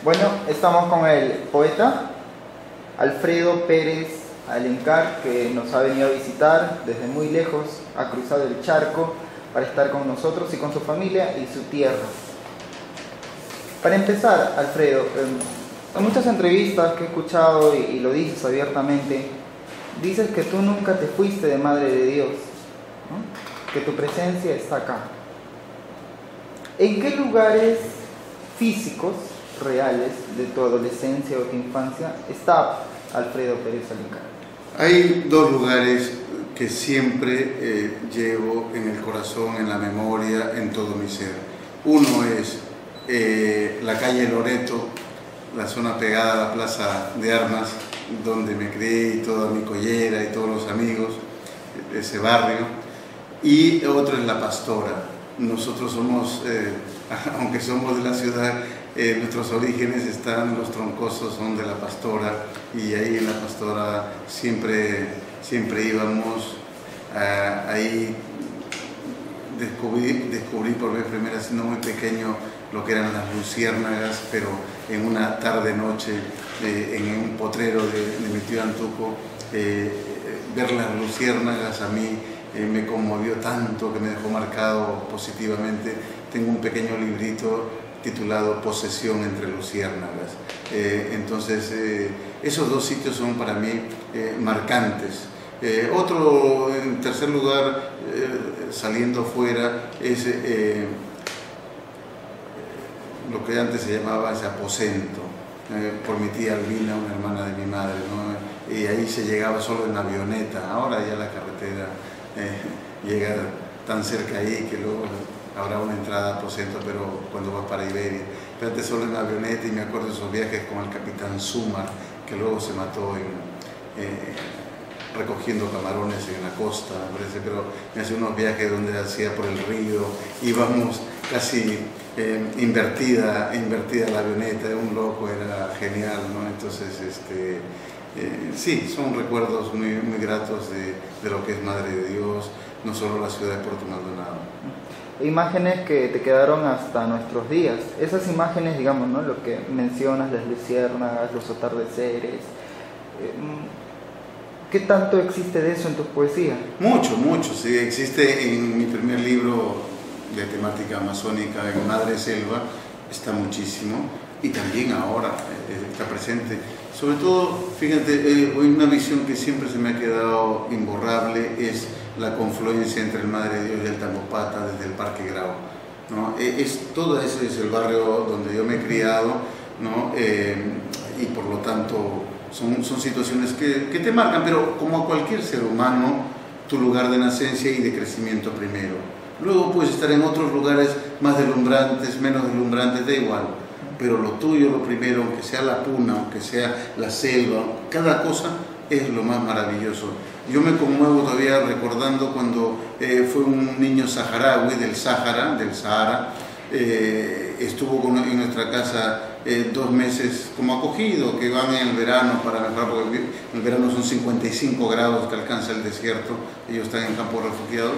Bueno, estamos con el poeta Alfredo Pérez Alencar, que nos ha venido a visitar desde muy lejos, ha cruzado el charco para estar con nosotros y con su familia y su tierra. Para empezar, Alfredo, en muchas entrevistas que he escuchado y lo dices abiertamente, dices que tú nunca te fuiste de Madre de Dios, ¿no? Que tu presencia está acá. ¿En qué lugares físicos, reales, de tu adolescencia o tu infancia está Alfredo Pérez Alencar? Hay dos lugares que siempre llevo en el corazón, en la memoria, en todo mi ser. Uno es la calle Loreto, la zona pegada a la Plaza de Armas, donde me crié, y toda mi collera y todos los amigos de ese barrio. Y otro es La Pastora. Nosotros somos, aunque somos de la ciudad, nuestros orígenes están, los troncosos son de La Pastora, y ahí en La Pastora siempre íbamos. Ahí descubrí por vez primera, siendo muy pequeño, lo que eran las luciérnagas, pero en una tarde-noche, en un potrero de mi tío Antuco, ver las luciérnagas a mí me conmovió tanto que me dejó marcado positivamente. Tengo un pequeño librito titulado Posesión entre luciérnagas. Entonces, esos dos sitios son para mí marcantes. Otro, en tercer lugar, saliendo fuera, es lo que antes se llamaba ese aposento, por mi tía Albina, una hermana de mi madre, ¿no? Y ahí se llegaba solo en avioneta. Ahora ya la carretera llega tan cerca ahí que luego habrá una entrada a aposento, pero cuando vas para Iberia. Pero antes solo en avioneta, y me acuerdo de esos viajes con el capitán Zumar, que luego se mató recogiendo camarones en la costa, me parece, pero me hacía unos viajes donde hacía por el río, íbamos casi invertida la avioneta, un loco, era genial, ¿no? Entonces, sí, son recuerdos muy gratos de lo que es Madre de Dios, no solo la ciudad de Puerto Maldonado. Imágenes que te quedaron hasta nuestros días. Esas imágenes, digamos, ¿no? Lo que mencionas, las luciérnagas, los atardeceres. ¿Qué tanto existe de eso en tus poesías? Mucho, sí. Existe en mi primer libro de temática amazónica, en Madre Selva, está muchísimo. Y también ahora está presente. Sobre todo, fíjate, una visión que siempre se me ha quedado imborrable es la confluencia entre el Madre de Dios y el Tambopata desde el Parque Grau, ¿no? Todo ese es el barrio donde yo me he criado, ¿no? Y por lo tanto son situaciones que te marcan, pero como a cualquier ser humano, tu lugar de nacencia y de crecimiento primero. Luego puedes estar en otros lugares más deslumbrantes, menos deslumbrantes, da igual. Pero lo tuyo, lo primero, aunque sea la puna, aunque sea la selva, cada cosa es lo más maravilloso. Yo me conmuevo todavía recordando cuando fue un niño saharaui del Sahara, estuvo en nuestra casa 2 meses como acogido, que van en el verano para mejorar, porque en el verano son 55 grados que alcanza el desierto, ellos están en campos refugiados,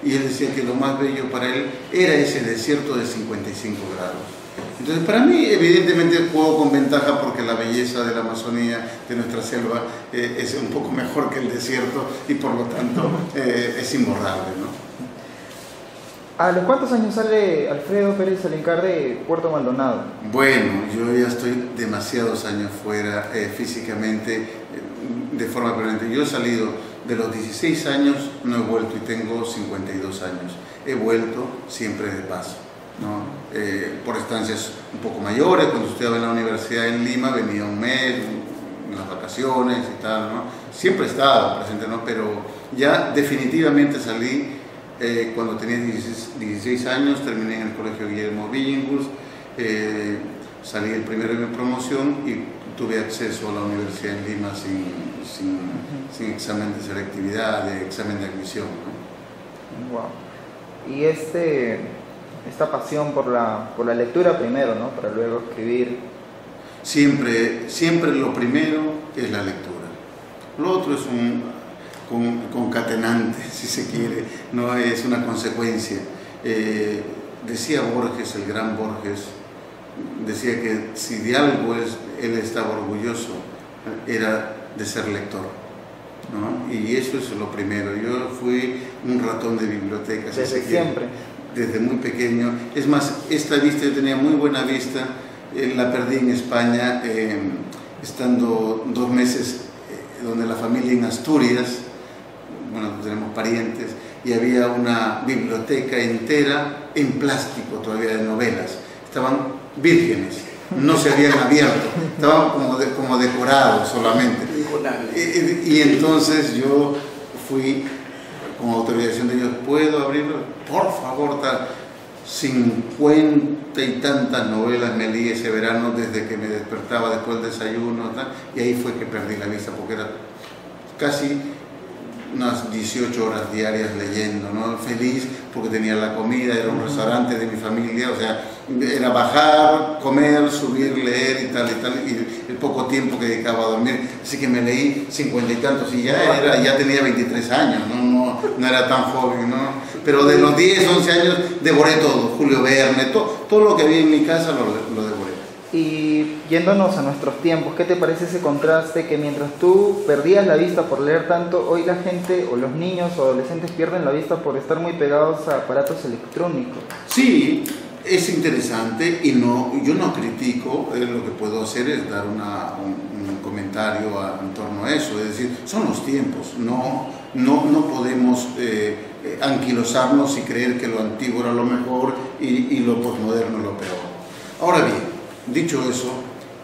y él decía que lo más bello para él era ese desierto de 55 grados. Entonces, para mí, evidentemente, juego con ventaja porque la belleza de la Amazonía, de nuestra selva, es un poco mejor que el desierto y por lo tanto es imborrable, ¿no? ¿A los cuántos años sale Alfredo Pérez Alencar de Puerto Maldonado? Bueno, yo ya estoy demasiados años fuera físicamente, de forma permanente. Yo he salido de los 16 años, no he vuelto y tengo 52 años. He vuelto siempre de paso, ¿no? Por estancias un poco mayores. Cuando estudiaba en la universidad en Lima venía un mes, en las vacaciones y tal, ¿no? Siempre he estado presente, ¿no? Pero ya definitivamente salí cuando tenía 16 años, terminé en el Colegio Guillermo Billinghurst, salí el primero de mi promoción y tuve acceso a la universidad en Lima sin examen de selectividad, de examen de admisión, ¿no? Wow. Y esta pasión por la lectura primero, ¿no? Para luego escribir. Siempre lo primero es la lectura. Lo otro es un concatenante, si se quiere, no es una consecuencia. Decía Borges, el gran Borges, decía que si de algo él estaba orgulloso, era de ser lector, ¿no? Y eso es lo primero. Yo fui un ratón de bibliotecas. Desde siempre. Desde muy pequeño. Es más, esta vista, yo tenía muy buena vista, la perdí en España, estando 2 meses donde la familia en Asturias, bueno, tenemos parientes, y había una biblioteca entera en plástico todavía de novelas. Estaban vírgenes, no se habían abierto, estaban como decorados solamente. Y entonces yo fui con autorización de ellos, ¿puedo abrirlo? Por favor, 50 y tantas novelas me leí ese verano desde que me despertaba después del desayuno, y ahí fue que perdí la vista, porque era casi unas 18 horas diarias leyendo, ¿no? Feliz porque tenía la comida, era un restaurante de mi familia, o sea, era bajar, comer, subir, leer y tal, y el poco tiempo que dedicaba a dormir. Así que me leí 50 y tantos y ya tenía 23 años, no era tan joven, ¿no? Pero de los 10, 11 años devoré todo, Julio Verne, todo lo que había en mi casa lo devoré. Y yéndonos a nuestros tiempos, ¿qué te parece ese contraste que mientras tú perdías la vista por leer tanto, hoy la gente o los niños o adolescentes pierden la vista por estar muy pegados a aparatos electrónicos? Sí, es interesante y yo no critico, lo que puedo hacer es dar un comentario en torno a eso, es decir, son los tiempos, no podemos anquilosarnos y creer que lo antiguo era lo mejor y lo posmoderno lo peor. Ahora bien, dicho eso,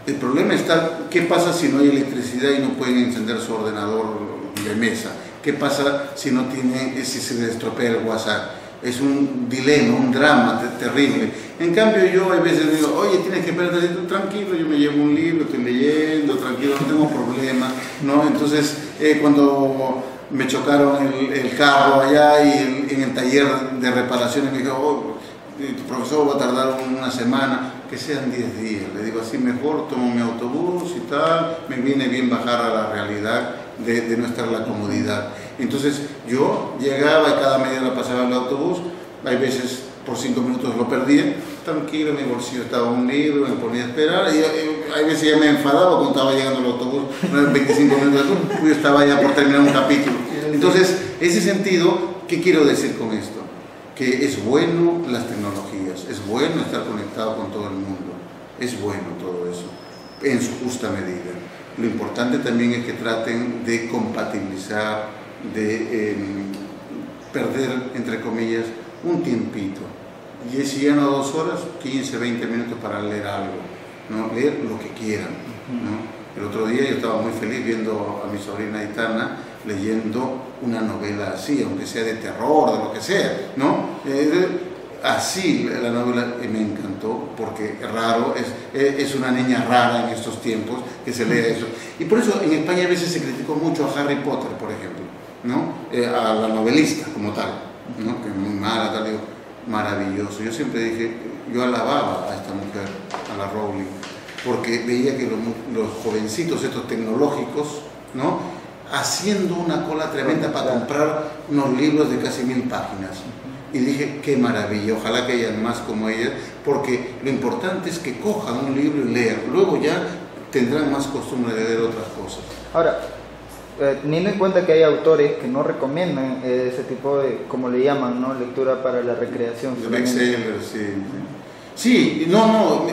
el problema está, ¿qué pasa si no hay electricidad y no pueden encender su ordenador de mesa? ¿Qué pasa si si se les estropea el WhatsApp? Es un dilema, un drama terrible. En cambio yo a veces digo, oye, tienes que perder tranquilo, yo me llevo un libro, estoy leyendo, tranquilo, no tengo problema, ¿no? Entonces, cuando me chocaron el carro allá y en el taller de reparaciones me dijo, oh, tu profesor va a tardar una semana, que sean 10 días. Le digo, así mejor tomo mi autobús y tal, me viene bien bajar a la realidad de no estar en la comodidad. Entonces yo llegaba y cada media hora pasaba el autobús, hay veces por 5 minutos lo perdía, tranquilo, en mi bolsillo estaba un libro, me ponía a esperar, y hay veces ya me enfadaba cuando estaba llegando el autobús, 25 minutos después, yo estaba ya por terminar un capítulo. Entonces, ese sentido, ¿qué quiero decir con esto? Que es bueno las tecnologías, es bueno estar conectado con todo el mundo, es bueno todo eso, en su justa medida. Lo importante también es que traten de compatibilizar, de perder, entre comillas, un tiempito. Y si ya no 2 horas, 15, 20 minutos para leer algo, ¿no? Leer lo que quieran, ¿no? El otro día yo estaba muy feliz viendo a mi sobrina Aitana leyendo una novela así, aunque sea de terror, de lo que sea, ¿no? Así la novela me encantó, porque raro, es una niña rara en estos tiempos que se lea eso. Y por eso en España a veces se criticó mucho a Harry Potter, por ejemplo, ¿no? A la novelista como tal, ¿no? Que es muy mala, tal, digo, maravilloso. Yo siempre dije, yo alababa a esta mujer, a la Rowling, porque veía que los jovencitos estos tecnológicos, ¿no? Haciendo una cola tremenda para comprar unos libros de casi 1000 páginas. Y dije, qué maravilla, ojalá que hayan más como ellas, porque lo importante es que cojan un libro y lean, luego ya tendrán más costumbre de leer otras cosas. Ahora, teniendo en cuenta que hay autores que no recomiendan ese tipo de, como le llaman, ¿no? Lectura para la recreación. De bestseller, sí. Sí, no,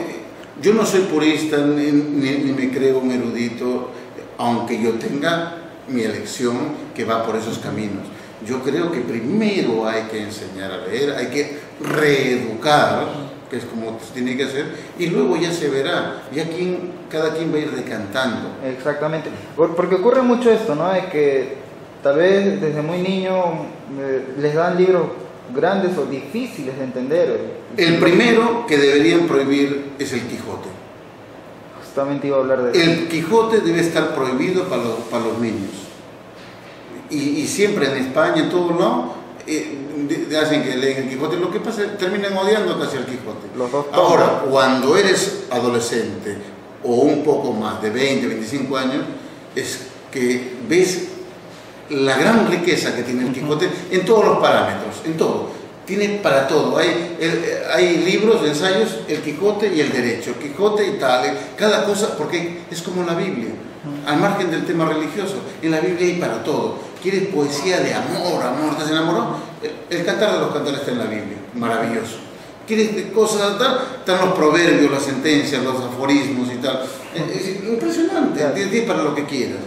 yo no soy purista, ni me creo un erudito, aunque yo tenga mi elección que va por esos caminos. Yo creo que primero hay que enseñar a leer, hay que reeducar, que es como se tiene que hacer, y luego ya se verá, ya cada quien va a ir decantando. Exactamente, porque ocurre mucho esto, ¿no? De que tal vez desde muy niño les dan libros grandes o difíciles de entender. El primero que deberían prohibir es el Quijote. Justamente iba a hablar de eso. El Quijote debe estar prohibido para los niños. Y siempre en España, en todos lados, hacen que leen el Quijote. Lo que pasa es que terminan odiando casi al Quijote. Ahora, cuando eres adolescente o un poco más de 20, 25 años, es que ves la gran riqueza que tiene el Quijote en todos los parámetros, en todo. tiene para todo. Hay libros, ensayos, el Quijote y el derecho, el Quijote y tal, cada cosa, porque es como la Biblia, al margen del tema religioso. En la Biblia hay para todo. ¿Quieres poesía de amor, ¿Estás enamorado? El Cantar de los Cantares está en la Biblia, maravilloso. ¿Quieres de cosas tal? Están los proverbios, las sentencias, los aforismos y tal. Es impresionante, tienes para lo que quieras.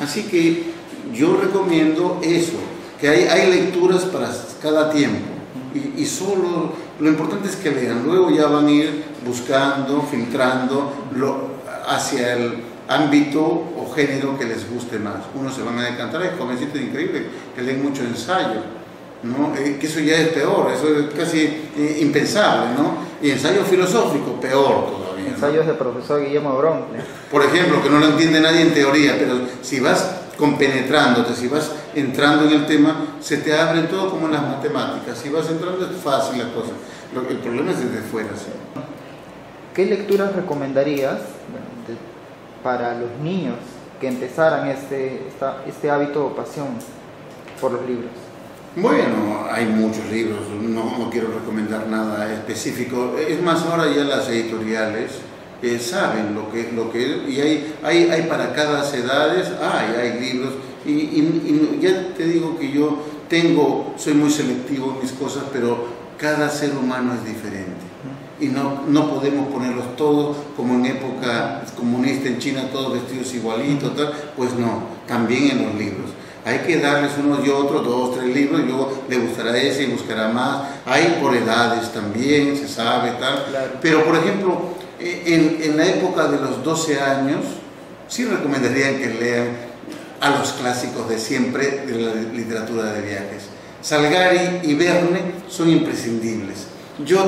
Así que yo recomiendo eso, que hay lecturas para cada tiempo. Y solo lo importante es que lean, luego ya van a ir buscando, filtrando hacia el ámbito o género que les guste más. Unos se van a decantar, hay jovencitos increíbles que leen mucho ensayo, ¿no? Que eso ya es peor, eso es casi impensable, ¿no? Y ensayo filosófico, peor todavía, ¿no? Ensayos del profesor Guillermo Bronte. Por ejemplo, que no lo entiende nadie en teoría, pero si vas compenetrándote, si vas entrando en el tema, se te abren todo como en las matemáticas. Si vas entrando es fácil la cosa. El problema es desde fuera, ¿sí? ¿Qué lecturas recomendarías para los niños que empezaran este hábito o pasión por los libros? Bueno, hay muchos libros, no quiero recomendar nada específico. Es más, ahora ya las editoriales saben lo que y hay para cada edades, hay libros, y ya te digo que yo soy muy selectivo en mis cosas, pero cada ser humano es diferente. Y no podemos ponerlos todos como en época comunista en China, todos vestidos igualitos, tal. Pues no, también en los libros. Hay que darles unos y otros, 2, 3 libros, y luego le gustará ese y buscará más. Hay por edades también, se sabe, tal. Claro. Pero, por ejemplo, en la época de los 12 años, sí recomendarían que lean a los clásicos de siempre de la literatura de viajes. Salgari y Verne son imprescindibles. Yo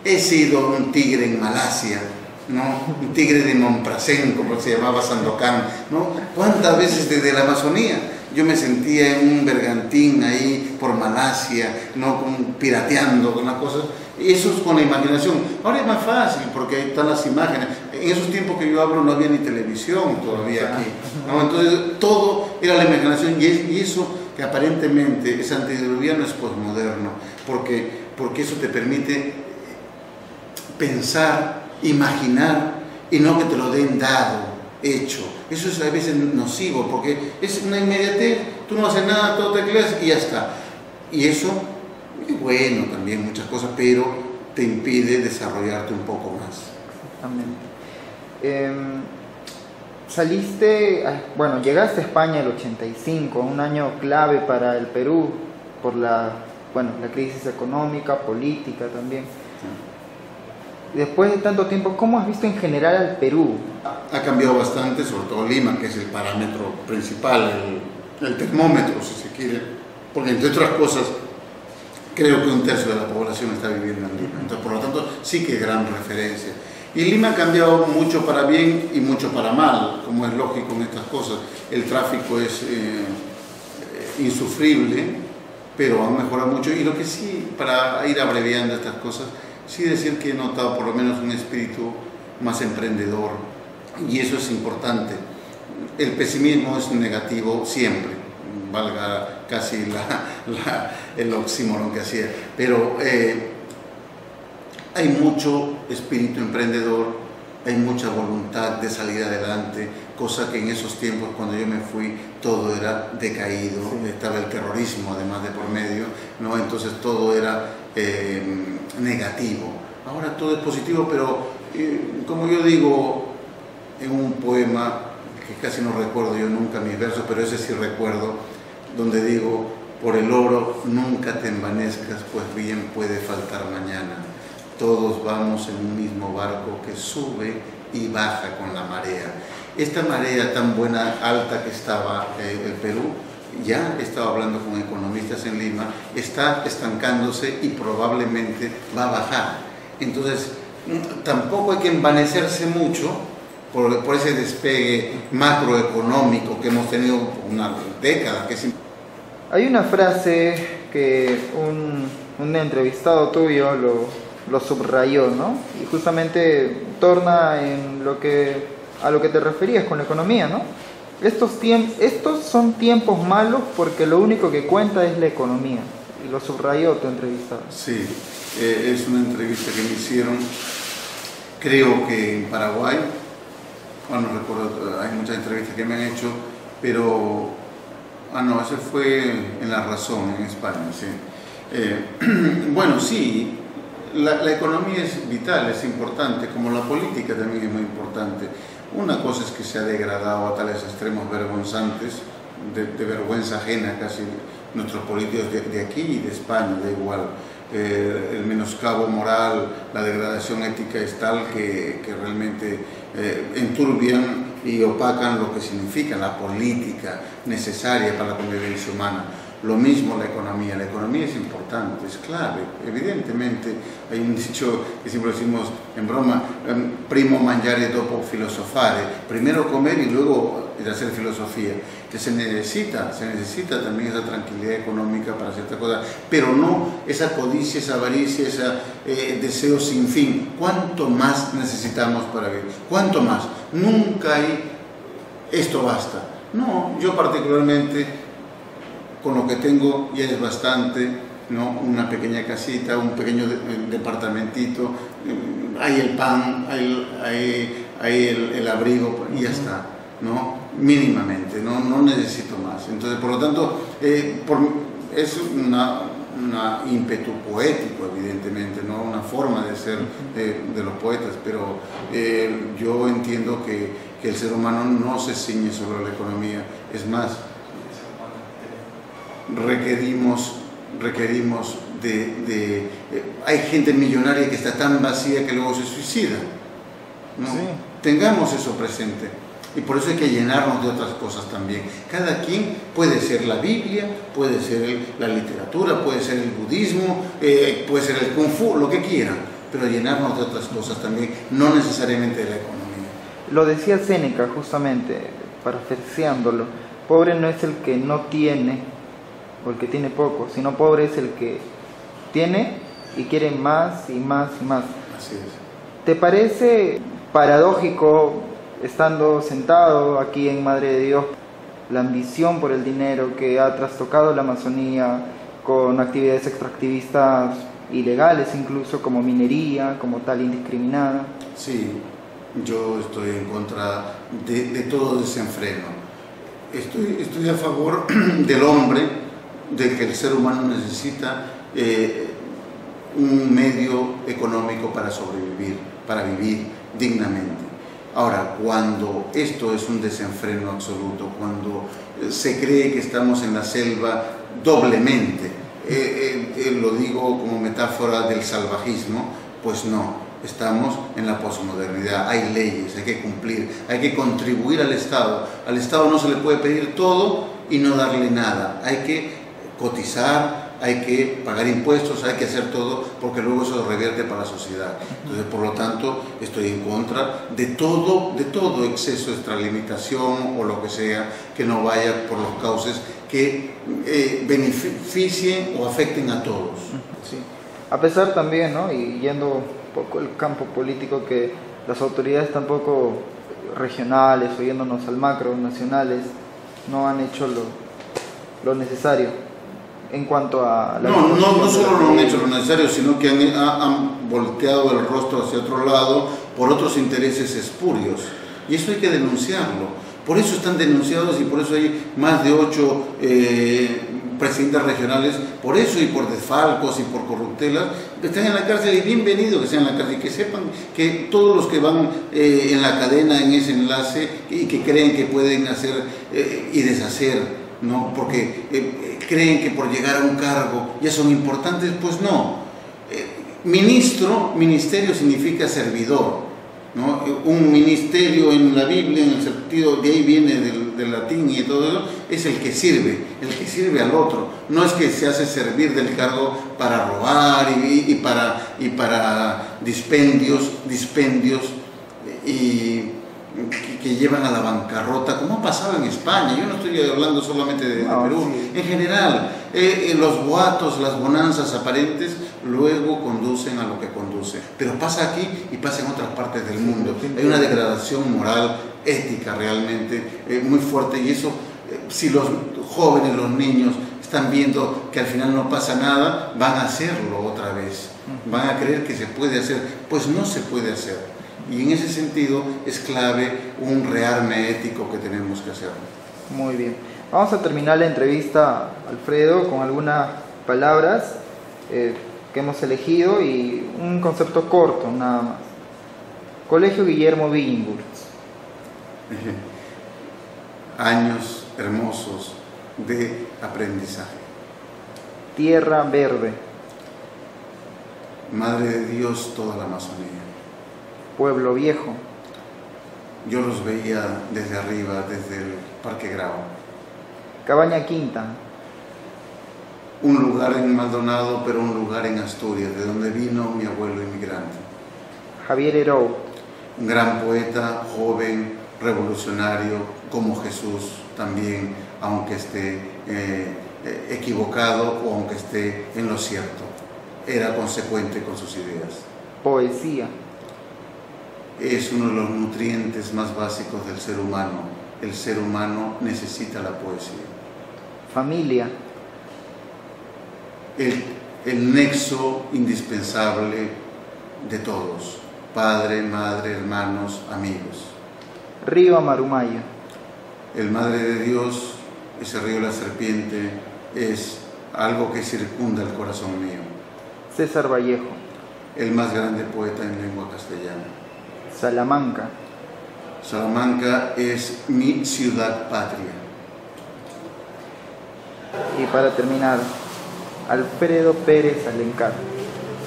he sido un tigre en Malasia, ¿no? Un tigre de Montprasen, como se llamaba Sandokan, ¿no? ¿Cuántas veces desde la Amazonía yo me sentía en un bergantín ahí por Malasia, ¿no? Pirateando con las cosas? Y eso es con la imaginación. Ahora es más fácil porque ahí están las imágenes. En esos tiempos que yo hablo no había ni televisión todavía aquí, ¿no? Entonces todo era la imaginación, y eso que aparentemente es antediluviano es posmoderno, porque eso te permite pensar, imaginar, y no que te lo den dado, hecho. Eso es a veces nocivo, porque es una inmediatez, tú no haces nada, todo tecleas y ya está. Y eso es bueno también, muchas cosas, pero te impide desarrollarte un poco más. Exactamente. Llegaste a España el 85, un año clave para el Perú, por la crisis económica, política también. Después de tanto tiempo, ¿cómo has visto en general al Perú? Ha cambiado bastante, sobre todo Lima, que es el parámetro principal, el termómetro, si se quiere, porque entre otras cosas, creo que 1/3 de la población está viviendo en Lima, entonces por lo tanto sí que es gran referencia. Y Lima ha cambiado mucho para bien y mucho para mal, como es lógico en estas cosas. El tráfico es insufrible, pero ha mejorado mucho. Y lo que sí, para ir abreviando estas cosas, sí decir que he notado por lo menos un espíritu más emprendedor, y eso es importante. El pesimismo es negativo siempre, valga casi el oxímoron que hacía, pero hay mucho espíritu emprendedor, hay mucha voluntad de salir adelante, cosa que en esos tiempos cuando yo me fui todo era decaído, estaba el terrorismo además de por medio, ¿no? Entonces todo era negativo. Ahora todo es positivo, pero como yo digo en un poema que casi no recuerdo yo nunca mis versos, pero ese sí recuerdo, donde digo: por el oro nunca te envanezcas, pues bien puede faltar mañana. Todos vamos en un mismo barco que sube y baja con la marea. Esta marea tan buena, alta que estaba el Perú, ya estaba hablando con economistas en Lima, está estancándose y probablemente va a bajar. Entonces, tampoco hay que envanecerse mucho por ese despegue macroeconómico que hemos tenido una década. Hay una frase que un entrevistado tuyo lo subrayó, ¿no? Y justamente torna a lo que te referías con la economía, ¿no? Estos son tiempos malos porque lo único que cuenta es la economía. y lo subrayó tu entrevista. Sí, es una entrevista que me hicieron, creo que en Paraguay, no recuerdo, hay muchas entrevistas que me han hecho, pero, no, ese fue en La Razón, en España, sí. Bueno, sí, la economía es vital, es importante, como la política también es muy importante. Una cosa es que se ha degradado a tales extremos vergonzantes, de vergüenza ajena casi, nuestros políticos de aquí y de España, da igual. El menoscabo moral, la degradación ética es tal que realmente enturbian y opacan lo que significa la política necesaria para la convivencia humana. Lo mismo la economía es importante, es clave. Evidentemente, hay un dicho que siempre decimos en broma, primo mangiare dopo filosofare, primero comer y luego hacer filosofía, que se necesita también esa tranquilidad económica para ciertas cosas, pero no esa codicia, esa avaricia, ese deseo sin fin. ¿Cuánto más necesitamos para vivir? ¿Cuánto más? Nunca hay esto basta. No, yo particularmente con lo que tengo ya es bastante, ¿no? Una pequeña casita, un pequeño departamentito, hay el pan, hay el abrigo y ya está, ¿no? Mínimamente, no necesito más. Entonces, por lo tanto, es una ímpetu poético, evidentemente, ¿no? Una forma de ser de los poetas, pero yo entiendo que el ser humano no se ciñe sobre la economía, es más, requerimos hay gente millonaria que está tan vacía que luego se suicida, ¿no? Sí. Tengamos eso presente y por eso hay que llenarnos de otras cosas también. Cada quien puede ser la Biblia, puede ser la literatura, puede ser el budismo, puede ser el kung fu, lo que quieran, pero llenarnos de otras cosas también, no necesariamente de la economía. Lo decía Séneca justamente, parafraseándolo, pobre no es el que no tiene o el que tiene poco, sino pobre es el que tiene y quiere más y más y más. Así es. ¿Te parece paradójico, estando sentado aquí en Madre de Dios, la ambición por el dinero que ha trastocado la Amazonía con actividades extractivistas ilegales, incluso como minería, como tal indiscriminada? Sí, yo estoy en contra de todo desenfreno. Estoy a favor del hombre, de que el ser humano necesita un medio económico para sobrevivir, para vivir dignamente. Ahora, cuando esto es un desenfreno absoluto, cuando se cree que estamos en la selva doblemente, lo digo como metáfora del salvajismo, pues no, estamos en la posmodernidad, hay leyes, hay que cumplir, hay que contribuir al Estado. Al Estado no se le puede pedir todo y no darle nada, hay que cotizar, hay que pagar impuestos, hay que hacer todo, porque luego eso revierte para la sociedad. Entonces, por lo tanto, estoy en contra de todo exceso de extralimitación o lo que sea, que no vaya por los cauces que beneficien o afecten a todos. Sí. A pesar también, ¿no? Y yendo un poco el campo político, que las autoridades tampoco regionales, o yéndonos al macro, nacionales, no han hecho lo necesario en cuanto a la... No solo no han hecho lo necesario, sino que han volteado el rostro hacia otro lado por otros intereses espurios. Y eso hay que denunciarlo. Por eso están denunciados y por eso hay más de 8 presidentes regionales, por eso y por desfalcos y por corruptelas, están en la cárcel, y bienvenido que sean en la cárcel, y que sepan que todos los que van en la cadena, en ese enlace, y que creen que pueden hacer y deshacer, ¿no? Porque creen que por llegar a un cargo ya son importantes, pues no. Ministerio significa servidor, ¿no? Un ministerio en la Biblia, en el sentido, de ahí viene del latín y todo eso, es el que sirve al otro. No es que se hace servir del cargo para robar y para dispendios y que llevan a la bancarrota, como ha pasado en España. Yo no estoy hablando solamente de Perú, sí. En general, los boatos, las bonanzas aparentes luego conducen a lo que conduce, pero pasa aquí y pasa en otras partes del mundo. Hay una degradación moral, ética realmente muy fuerte, y eso, si los jóvenes, los niños están viendo que al final no pasa nada, van a hacerlo otra vez. Van a creer que se puede hacer, pues no se puede hacer. Y en ese sentido es clave un rearme ético que tenemos que hacer. Muy bien. Vamos a terminar la entrevista, Alfredo, con algunas palabras que hemos elegido y un concepto corto, nada más. Colegio Guillermo Billinghurst. Años hermosos de aprendizaje. Tierra verde. Madre de Dios, toda la Amazonía. Pueblo viejo. Yo los veía desde arriba, desde el Parque Grau. Cabaña Quinta. Un lugar en Maldonado, pero un lugar en Asturias, de donde vino mi abuelo inmigrante. Javier Herou. Un gran poeta, joven, revolucionario, como Jesús también, aunque esté equivocado o aunque esté en lo cierto. Era consecuente con sus ideas. Poesía. Es uno de los nutrientes más básicos del ser humano. El ser humano necesita la poesía. Familia. El nexo indispensable de todos. Padre, madre, hermanos, amigos. Río Amarumaya. El Madre de Dios, ese río de la serpiente, es algo que circunda el corazón mío. César Vallejo. El más grande poeta en lengua castellana. Salamanca. Salamanca es mi ciudad patria. Y para terminar, Alfredo Pérez Alencar.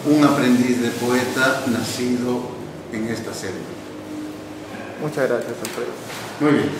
Un aprendiz de poeta nacido en esta selva. Muchas gracias, Alfredo. Muy bien.